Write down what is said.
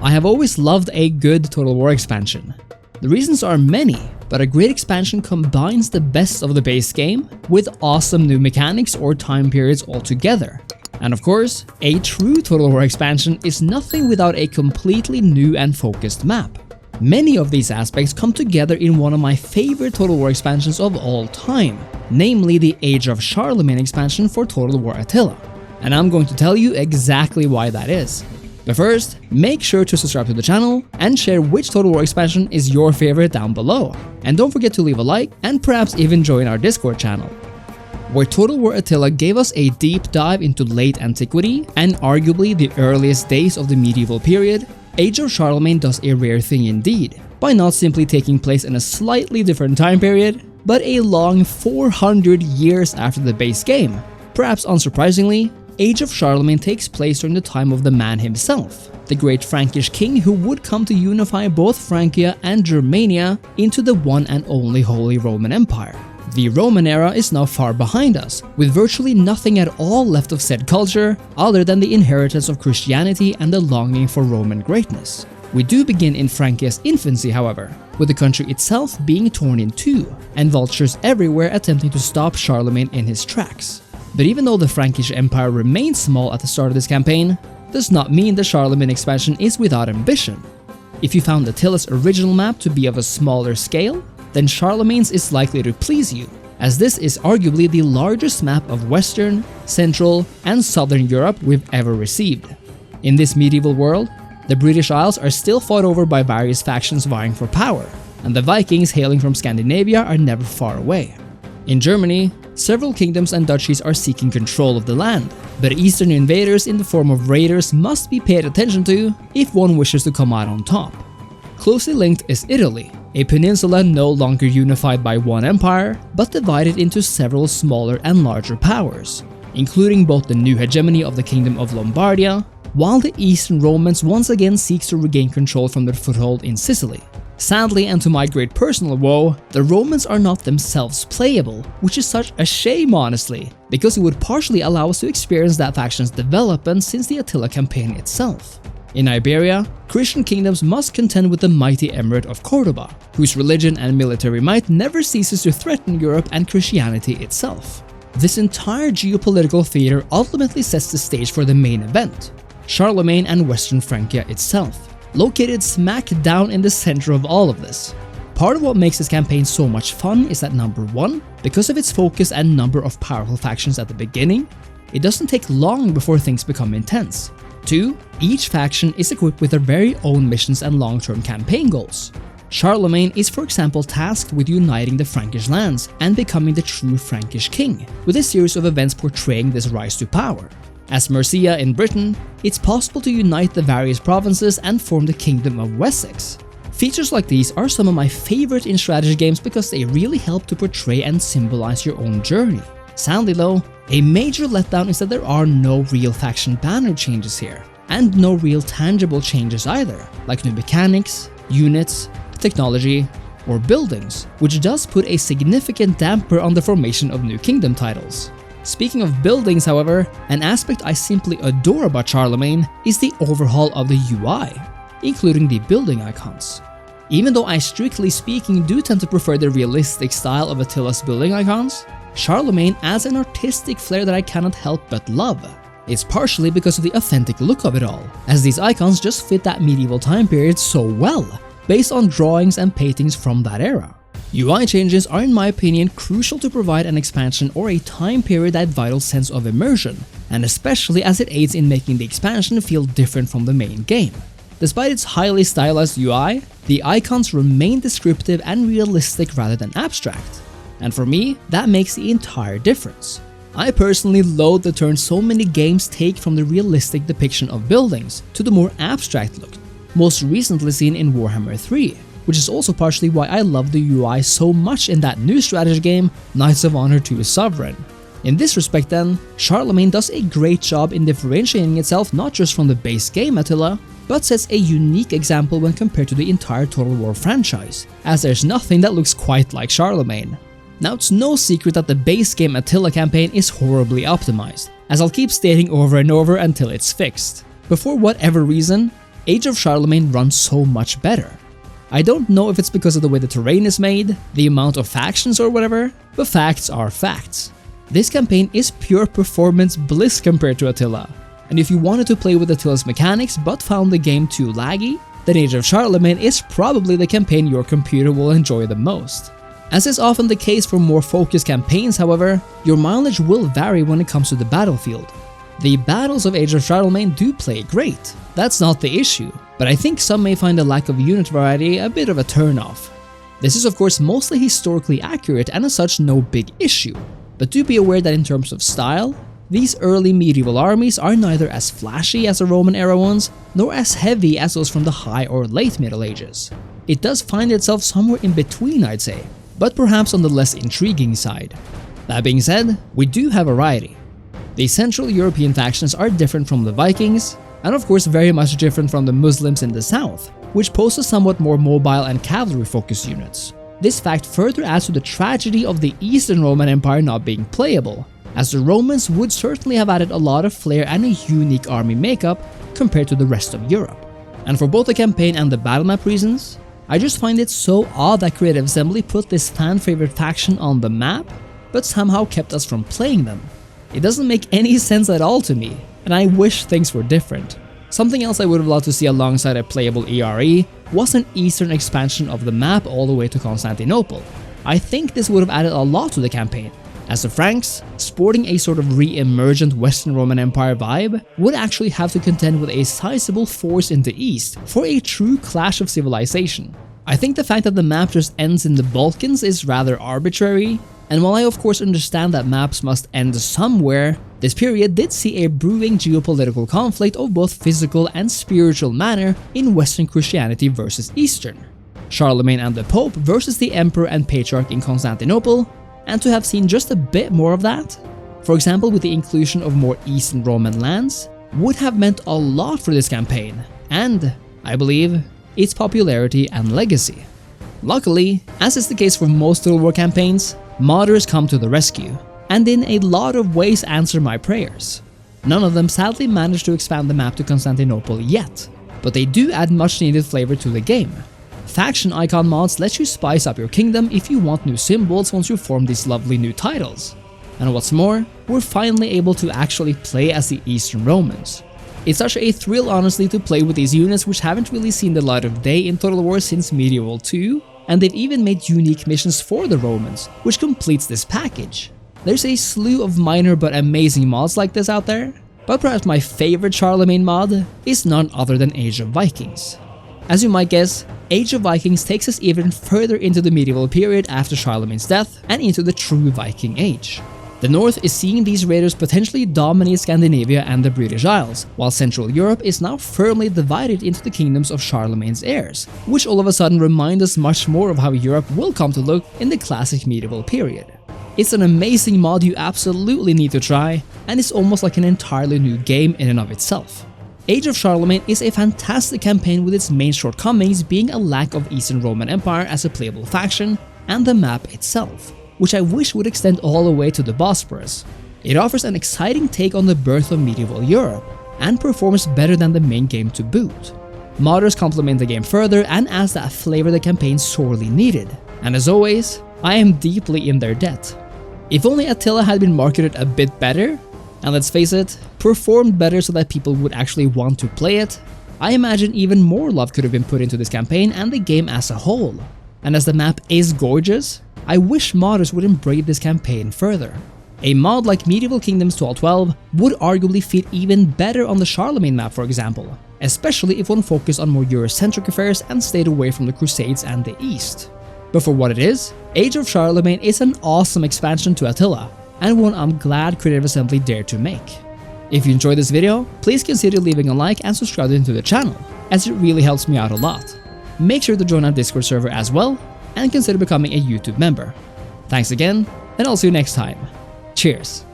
I have always loved a good Total War expansion. The reasons are many, but a great expansion combines the best of the base game with awesome new mechanics or time periods altogether. And of course, a true Total War expansion is nothing without a completely new and focused map. Many of these aspects come together in one of my favorite Total War expansions of all time, namely the Age of Charlemagne expansion for Total War Attila. And I'm going to tell you exactly why that is. But first, make sure to subscribe to the channel and share which Total War expansion is your favorite down below. And don't forget to leave a like and perhaps even join our Discord channel. Where Total War Attila gave us a deep dive into late antiquity and arguably the earliest days of the medieval period, Age of Charlemagne does a rare thing indeed, by not simply taking place in a slightly different time period, but a long 400 years after the base game. Perhaps unsurprisingly, Age of Charlemagne takes place during the time of the man himself, the great Frankish king who would come to unify both Francia and Germania into the one and only Holy Roman Empire. The Roman era is now far behind us, with virtually nothing at all left of said culture other than the inheritance of Christianity and the longing for Roman greatness. We do begin in Francia's infancy, however, with the country itself being torn in two, and vultures everywhere attempting to stop Charlemagne in his tracks. But even though the Frankish Empire remains small at the start of this campaign, does not mean the Charlemagne expansion is without ambition. If you found Attila's original map to be of a smaller scale, then Charlemagne's is likely to please you, as this is arguably the largest map of Western, Central, and Southern Europe we've ever received. In this medieval world, the British Isles are still fought over by various factions vying for power, and the Vikings hailing from Scandinavia are never far away. In Germany, several kingdoms and duchies are seeking control of the land, but eastern invaders in the form of raiders must be paid attention to if one wishes to come out on top. Closely linked is Italy, a peninsula no longer unified by one empire, but divided into several smaller and larger powers, including both the new hegemony of the Kingdom of Lombardia, while the Eastern Romans once again seeks to regain control from their foothold in Sicily. Sadly, and to my great personal woe, the Romans are not themselves playable, which is such a shame honestly, because it would partially allow us to experience that faction's development since the Attila campaign itself. In Iberia, Christian kingdoms must contend with the mighty Emirate of Cordoba, whose religion and military might never ceases to threaten Europe and Christianity itself. This entire geopolitical theater ultimately sets the stage for the main event, Charlemagne and Western Francia itself, located smack down in the center of all of this. Part of what makes this campaign so much fun is that number one, because of its focus and number of powerful factions at the beginning, it doesn't take long before things become intense. 2. Each faction is equipped with their very own missions and long-term campaign goals. Charlemagne is for example tasked with uniting the Frankish lands and becoming the true Frankish king, with a series of events portraying this rise to power. As Mercia in Britain, it's possible to unite the various provinces and form the Kingdom of Wessex. Features like these are some of my favorite in strategy games because they really help to portray and symbolize your own journey. Sadly though, a major letdown is that there are no real faction banner changes here, and no real tangible changes either, like new mechanics, units, technology, or buildings, which does put a significant damper on the formation of new kingdom titles. Speaking of buildings, however, an aspect I simply adore about Charlemagne is the overhaul of the UI, including the building icons. Even though I strictly speaking do tend to prefer the realistic style of Attila's building icons, Charlemagne adds an artistic flair that I cannot help but love. It's partially because of the authentic look of it all, as these icons just fit that medieval time period so well, based on drawings and paintings from that era. UI changes are in my opinion crucial to provide an expansion or a time period that vital sense of immersion, and especially as it aids in making the expansion feel different from the main game. Despite its highly stylized UI, the icons remain descriptive and realistic rather than abstract. And for me, that makes the entire difference. I personally loathe the turn so many games take from the realistic depiction of buildings to the more abstract look, most recently seen in Warhammer 3, which is also partially why I love the UI so much in that new strategy game, Knights of Honor 2 Sovereign. In this respect then, Charlemagne does a great job in differentiating itself not just from the base game Attila, but sets a unique example when compared to the entire Total War franchise, as there's nothing that looks quite like Charlemagne. Now it's no secret that the base game Attila campaign is horribly optimized, as I'll keep stating over and over until it's fixed. But for whatever reason, Age of Charlemagne runs so much better. I don't know if it's because of the way the terrain is made, the amount of factions or whatever, but facts are facts. This campaign is pure performance bliss compared to Attila, and if you wanted to play with Attila's mechanics but found the game too laggy, then Age of Charlemagne is probably the campaign your computer will enjoy the most. As is often the case for more focused campaigns, however, your mileage will vary when it comes to the battlefield. The battles of Age of Charlemagne do play great, that's not the issue, but I think some may find the lack of unit variety a bit of a turnoff. This is of course mostly historically accurate and as such no big issue, but do be aware that in terms of style, these early medieval armies are neither as flashy as the Roman era ones, nor as heavy as those from the High or Late Middle Ages. It does find itself somewhere in between, I'd say, but perhaps on the less intriguing side. That being said, we do have variety. The Central European factions are different from the Vikings, and of course very much different from the Muslims in the south, which poses somewhat more mobile and cavalry-focused units. This fact further adds to the tragedy of the Eastern Roman Empire not being playable, as the Romans would certainly have added a lot of flair and a unique army makeup compared to the rest of Europe. And for both the campaign and the battle map reasons, I just find it so odd that Creative Assembly put this fan-favorite faction on the map, but somehow kept us from playing them. It doesn't make any sense at all to me, and I wish things were different. Something else I would have loved to see alongside a playable ERE was an eastern expansion of the map all the way to Constantinople. I think this would have added a lot to the campaign, as the Franks, sporting a sort of re-emergent Western Roman Empire vibe, would actually have to contend with a sizable force in the east for a true clash of civilization. I think the fact that the map just ends in the Balkans is rather arbitrary, and while I of course understand that maps must end somewhere, this period did see a brewing geopolitical conflict of both physical and spiritual manner in Western Christianity versus Eastern. Charlemagne and the Pope versus the Emperor and Patriarch in Constantinople, and to have seen just a bit more of that, for example with the inclusion of more Eastern Roman lands, would have meant a lot for this campaign, and, I believe, its popularity and legacy. Luckily, as is the case for most Total War campaigns, modders come to the rescue, and in a lot of ways answer my prayers. None of them sadly managed to expand the map to Constantinople yet, but they do add much needed flavor to the game. Faction icon mods let you spice up your kingdom if you want new symbols once you form these lovely new titles. And what's more, we're finally able to actually play as the Eastern Romans. It's such a thrill honestly to play with these units which haven't really seen the light of day in Total War since Medieval 2, and they've even made unique missions for the Romans, which completes this package. There's a slew of minor but amazing mods like this out there, but perhaps my favorite Charlemagne mod is none other than Age of Vikings. As you might guess, Age of Vikings takes us even further into the medieval period after Charlemagne's death and into the true Viking Age. The North is seeing these raiders potentially dominate Scandinavia and the British Isles, while Central Europe is now firmly divided into the kingdoms of Charlemagne's heirs, which all of a sudden remind us much more of how Europe will come to look in the classic medieval period. It's an amazing mod you absolutely need to try, and it's almost like an entirely new game in and of itself. Age of Charlemagne is a fantastic campaign with its main shortcomings being a lack of Eastern Roman Empire as a playable faction and the map itself, which I wish would extend all the way to the Bosporus. It offers an exciting take on the birth of medieval Europe and performs better than the main game to boot. Modders complement the game further and adds that flavor the campaign sorely needed, and as always, I am deeply in their debt. If only Attila had been marketed a bit better, and let's face it, performed better so that people would actually want to play it, I imagine even more love could have been put into this campaign and the game as a whole. And as the map is gorgeous, I wish modders would embrace this campaign further. A mod like Medieval Kingdoms 1212 would arguably fit even better on the Charlemagne map, for example, especially if one focused on more Eurocentric affairs and stayed away from the Crusades and the East. But for what it is, Age of Charlemagne is an awesome expansion to Attila, and one I'm glad Creative Assembly dared to make. If you enjoyed this video, please consider leaving a like and subscribing to the channel, as it really helps me out a lot. Make sure to join our Discord server as well, and consider becoming a YouTube member. Thanks again, and I'll see you next time. Cheers!